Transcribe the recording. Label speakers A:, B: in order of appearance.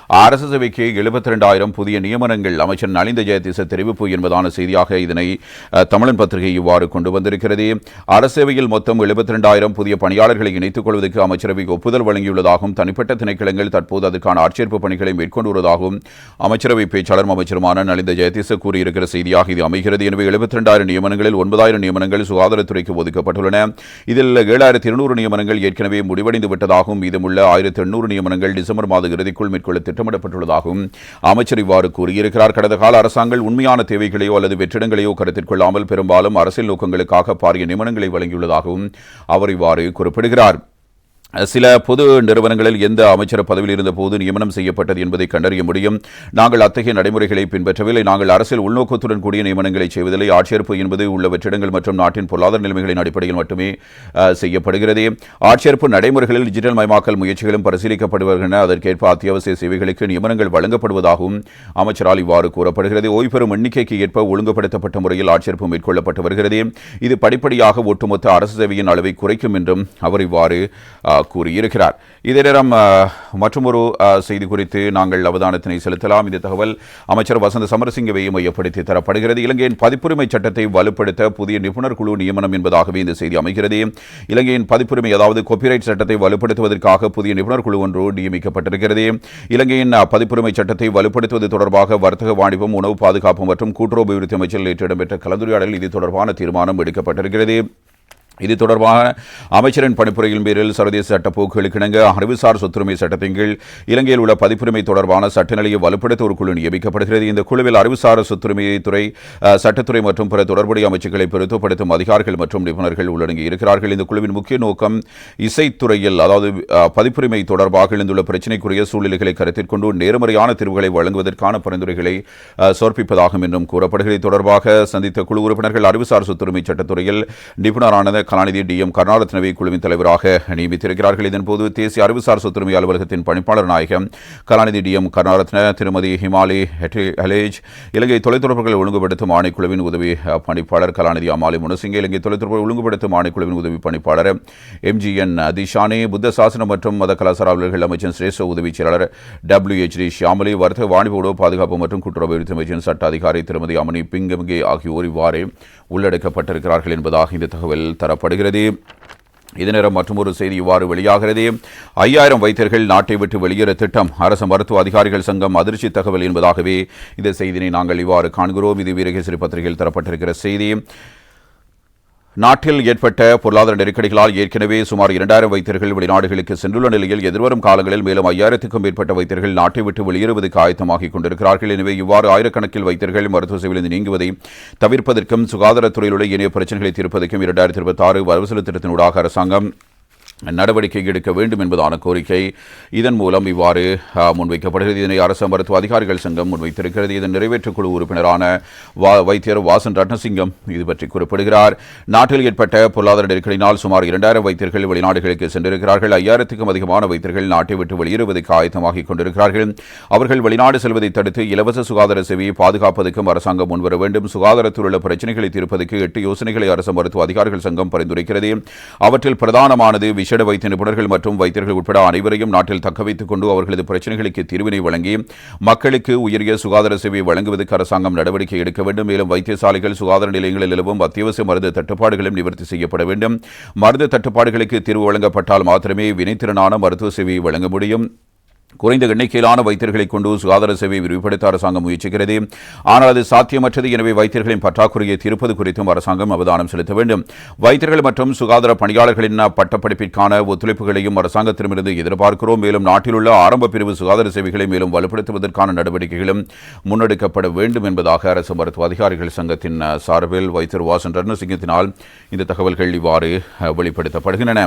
A: அரசு சேவைக்கு 72,000 புதிய நியமனங்கள் அமைச்சர் நலிந்த ஜெயதிச தெரிவிப்பு என்பதான செய்தியாக இதனை தமிழன் பத்திரிகை இவ்வாறு கொண்டு வந்திருக்கிறது. அரசு சேவையில் மொத்தம் 72,000 புதிய பணியாளர்களை இணைத்துக் கொள்வதற்கு அமைச்சரவை ஒப்புதல் வழங்கியுள்ளதாகவும் தனிப்பட்ட திணைக்களங்கள் தற்போது அதற்கான ஆட்சேர்ப்பு பணிகளை மேற்கொண்டு வருவதாகவும் அமைச்சரவை பேச்சாளரும் அமைச்சருமான நலிந்த ஜெயதிச கூறியிருக்கிற செய்தியாக இது அமைகிறது. எனவே 72,000 நியமனங்களில் 9,000 நியமனங்கள் சுகாதாரத்துறைக்கு ஒதுக்கப்பட்டுள்ளன. இதில் 7,200 நியமனங்கள் ஏற்கனவே முடிவடைந்து விட்டதாகவும் மீதமுள்ள 1,800 நியமனங்கள் டிசம்பர் மாத இறுதிக்குள் மேற்கொள்ள திட்டமிடப்பட்டுள்ளதாகவும் அமைச்சர் இவ்வாறு கூறியிருக்கிறார். கடந்த கால அரசாங்கங்கள் உண்மையான தேவைகளையோ அல்லது வெற்றிடங்களையோ கருத்தில் கொள்ளாமல் பெரும்பாலும் அரசியல் நோக்கங்களுக்காக பாரிய நியமனங்களை வழங்கியுள்ளதாகவும் அவர் இவ்வாறு குறிப்பிடுகிறார். சில பொது நிறுவனங்களில் எந்த அமைச்சர் பதவியில் இருந்தபோது நியமனம் செய்யப்பட்டது என்பதை கண்டறிய முடியும். நாங்கள் அத்தகைய நடைமுறைகளை பின்பற்றவில்லை. நாங்கள் அரசியல் உள்நோக்கத்துடன் கூடிய நியமனங்களை செய்வதில்லை. ஆட்சேர்ப்பு என்பது உள்ள வெற்றிடங்கள் மற்றும் நாட்டின் பொருளாதார நிலைமைகளின் அடிப்படையில் மட்டுமே செய்யப்படுகிறது. ஆட்சேர்ப்பு நடைமுறைகளில் டிஜிட்டல் மயமாக்கல் முயற்சிகளும் பரிசீலிக்கப்படுகின்றன. அதற்கேற்ப அத்தியாவசிய சேவைகளுக்கு நியமனங்கள் வழங்கப்படுவதாகவும் அமைச்சரால் இவ்வாறு கூறப்படுகிறது. ஓய்வு பெறும் எண்ணிக்கைக்கு ஏற்ப ஒழுங்குபடுத்தப்பட்ட முறையில் ஆட்சேர்ப்பு மேற்கொள்ளப்பட்டு வருகிறது. இது படிப்படியாக ஒட்டுமொத்த அரசு சேவையின் அளவை குறைக்கும் என்றும் அவர் இவ்வாறு கூறியிருக்கிறார். இதே நேரம் மற்றொரு செய்தி குறித்து நாங்கள் அவதானத்தினை செலுத்தலாம். இந்த தகவல் அமைச்சர் வசந்த சமரசிங்கவை மையப்படுத்தி தரப்படுகிறது. இலங்கையின் பதிப்புரிமை சட்டத்தை வலுப்படுத்த புதிய நிபுணர் குழு நியமனம் என்பதாகவே இந்த செய்தி அமைகிறது. இலங்கையின் பதிப்புரிமை அதாவது காப்பிரைட் சட்டத்தை வலுப்படுத்துவதற்காக புதிய நிபுணர் குழு ஒன்று நியமிக்கப்பட்டிருக்கிறது. இலங்கையின் பதிப்புரிமை சட்டத்தை வலுப்படுத்துவது தொடர்பாக வர்த்தக வாணிபம் உணவு பாதுகாப்பு மற்றும் கூட்டுறவு அபிவிருத்தி அமைச்சரில் நேற்று இடம்பெற்ற கலந்துரையாடலில் இது தொடர்பான தீர்மானம் எடுக்கப்பட்டிருக்கிறது. இது தொடர்பாக அமைச்சரின் பணிப்புரையின் பேரில் சர்வதேச சட்டப்போக்குகளுக்கு இணங்க அறிவுசார் சொத்துரிமை சட்டத்தின் கீழ் இலங்கையில் உள்ள பதிப்புரிமை தொடர்பான சட்டநிலையை வலுப்படுத்த ஒரு குழு நியமிக்கப்படுகிறது. இந்த குழுவில் அறிவுசார் சொத்துரிமை துறை, சட்டத்துறை மற்றும் பிற தொடர்புடைய அமைச்சுக்களை பெருத்தப்படுத்தும் அதிகாரிகள் மற்றும் நிபுணர்கள் உள்ளடங்கி இருக்கிறார்கள். இந்த குழுவின் முக்கிய நோக்கம் இசைத்துறையில் அதாவது பதிப்புரிமை தொடர்பாக எழுந்துள்ள பிரச்சினைக்குரிய சூழ்நிலைகளை கருத்தில் கொண்டு நேர்மறையான தீர்வுகளை வழங்குவதற்கான பரிந்துரைகளை சமர்ப்பிப்பதாகும் என்றும் கூறப்படுகிறது. தொடர்பாக சந்தித்த குழு உறுப்பினர்கள் அறிவுசார் சொத்துரிமை சட்டத்துறையில் நிபுணரான கலாநிதி டி.எம். கருணாரத்னவை குழுவின் தலைவராக நியமித்திருக்கிறார்கள். இதன்போது தேசிய அறிவுசார் சொத்துரிமை அலுவலகத்தின் பணிப்பாளர் நாயகம் கலாநிதி டி.எம். கருணாரத்ன, திருமதி ஹிமாலி ஹலேஜ், இலங்கை தொலைத்தொடர்புகள் ஒழுங்குபடுத்தும் ஆணைக்குழுவின் உதவி பணிப்பாளர் கலாநிதி அமாலி முனசிங்க, இலங்கை தொலைத்தொடர்பு ஒழுங்குபடுத்தும் ஆணைக்குழுவின் உதவி பணிப்பாளர் எம்.ஜி.என். திஷானி, புத்த சாசனம் மற்றும் மத கலாச்சார அலுவலர்கள் அமைச்சின் சிரேஷ்ட உதவிச் செயலாளர் W.H.D. ஷியாமலி, வர்த்தக வாணிப உணவு பாதுகாப்பு மற்றும் கூட்டுறவு அபிவிருத்தி அமைச்சின் சட்ட அதிகாரி திருமதி அமனி பிங்கம்கே ஆகியோர் இவ்வாறு உள்ளடக்கப்பட்டிருக்கிறார்கள் என்பதாக இந்த தகவல் தரப்படுகிறது. இதனிடம் மற்றொரு செய்தி இவ்வாறு வெளியாகிறது. 5,000 வைத்தியர்கள் நாட்டை விட்டு வெளியேற திட்டம், அரசு மருத்துவ அதிகாரிகள் சங்கம் அதிர்ச்சி தகவல் என்பதாகவே இந்த செய்தியை நாங்கள் இவ்வாறு காண்கிறோம். இது வீரகேசரி பத்திரிகையில் தரப்பட்டிருக்கிற செய்தி. நாட்டில் ஏற்பட்ட பொருளாதார நெருக்கடிகளால் ஏற்கனவே சுமார் 2,000 வைத்தியர்கள் வெளிநாடுகளுக்கு சென்றுள்ள நிலையில் எதிர்வரும் காலங்களில் மேலும் 5,000க்கும் மேற்பட்ட வைத்தியர்கள் நாட்டை விட்டு வெளியேறுவதற்கு ஆயத்தமாகிக் கொண்டிருக்கிறார்கள். எனவே இவ்வாறு ஆயிரக்கணக்கில் வைத்தியர்கள் மருத்துவ சேவையிலிருந்து நீங்குவதை தவிர்ப்பதற்கும் சுகாதாரத்துறையில் உள்ள இணைய பிரச்சனைகளை தீர்ப்பதற்கும் 2026 வரவு செலவு திட்டத்தினூடாக அரசாங்கம் நடவடிக்கை எடுக்க வேண்டும் என்பதான கோரிக்கை இதன் மூலம் இவ்வாறு முன்வைக்கப்படுகிறது. இதனை அரசு மருத்துவ அதிகாரிகள் சங்கம் முன்வைத்திருக்கிறது. இதன் நிறைவேற்றுக்குழு உறுப்பினரான வைத்தியர் வாசன் ரத்னசிங்கம் இது பற்றி குறிப்பிடுகிறார். நாட்டில் ஏற்பட்ட பொருளாதார நெருக்கடியினால் சுமார் 2,000 வைத்தியர்கள் வெளிநாடுகளுக்கு சென்றிருக்கிறார்கள். 5,000க்கும் அதிகமான வைத்தியர்கள் நாட்டை விட்டு வெளியேறுவதற்கு ஆயத்தமாகிக் கொண்டிருக்கிறார்கள். அவர்கள் வெளிநாடு செல்வதை தடுத்து இலவச சுகாதார சேவையை பாதுகாப்பதற்கும் அரசாங்கம் முன்வர வேண்டும். சுகாதாரத்தில் உள்ள பிரச்சினைகளை தீர்ப்பதற்கு 8 யோசனைகளை அரசு மருத்துவ அதிகாரிகள் சங்கம் பரிந்துரைக்கிறது. அவற்றில் பிரதானமானது விசேட வைத்திய நிபுணர்கள் மற்றும் வைத்தியர்கள் உட்பட அனைவரையும் நாட்டில் தக்க வைத்துக் கொண்டு அவர்களது பிரச்சனைகளுக்கு தீர்வினை வழங்கி மக்களுக்கு உயரிய சுகாதார சேவையை வழங்குவதற்கு அரசாங்கம் நடவடிக்கை எடுக்க வேண்டும். மேலும் வைத்தியசாலைகள், சுகாதார நிலையங்களில் நிலவும் அத்தியாவசிய மருந்து தட்டுப்பாடுகளும் நிவர்த்தி செய்யப்பட வேண்டும். மருந்து தட்டுப்பாடுகளுக்கு தீர்வு வழங்கப்பட்டால் மாத்திரமே வினைத்திறனான மருத்துவ சேவையை வழங்க முடியும். குறைந்த எண்ணிக்கையிலான வைத்தியர்களை கொண்டு சுகாதார சேவையை விரிவுபடுத்த அரசாங்கம் முயற்சிக்கிறது. ஆனால் அது சாத்தியமற்றது. எனவே வைத்தியர்களின் பற்றாக்குறையை தீர்ப்பது குறித்தும் அரசாங்கம் அவதானம் செலுத்த வேண்டும். வைத்தியர்கள் மற்றும் சுகாதார பணியாளர்களின் பட்டப்படிப்பிற்கான ஒத்துழைப்புகளையும் அரசாங்கத்திடமிருந்து எதிர்பார்க்கிறோம். மேலும் நாட்டில் உள்ள ஆரம்ப பிரிவு சுகாதார சேவைகளை மேலும் வலுப்படுத்துவதற்கான நடவடிக்கைகளும் முன்னெடுக்கப்பட வேண்டும் என்பதாக அரசு மருத்துவ அதிகாரிகள் சங்கத்தின் சார்பில் வைத்தியர் வாசன் ரத்னசிங்கத்தினால் இந்த தகவல்கள் இவ்வாறு வெளிப்படுத்தப்படுகின்றன.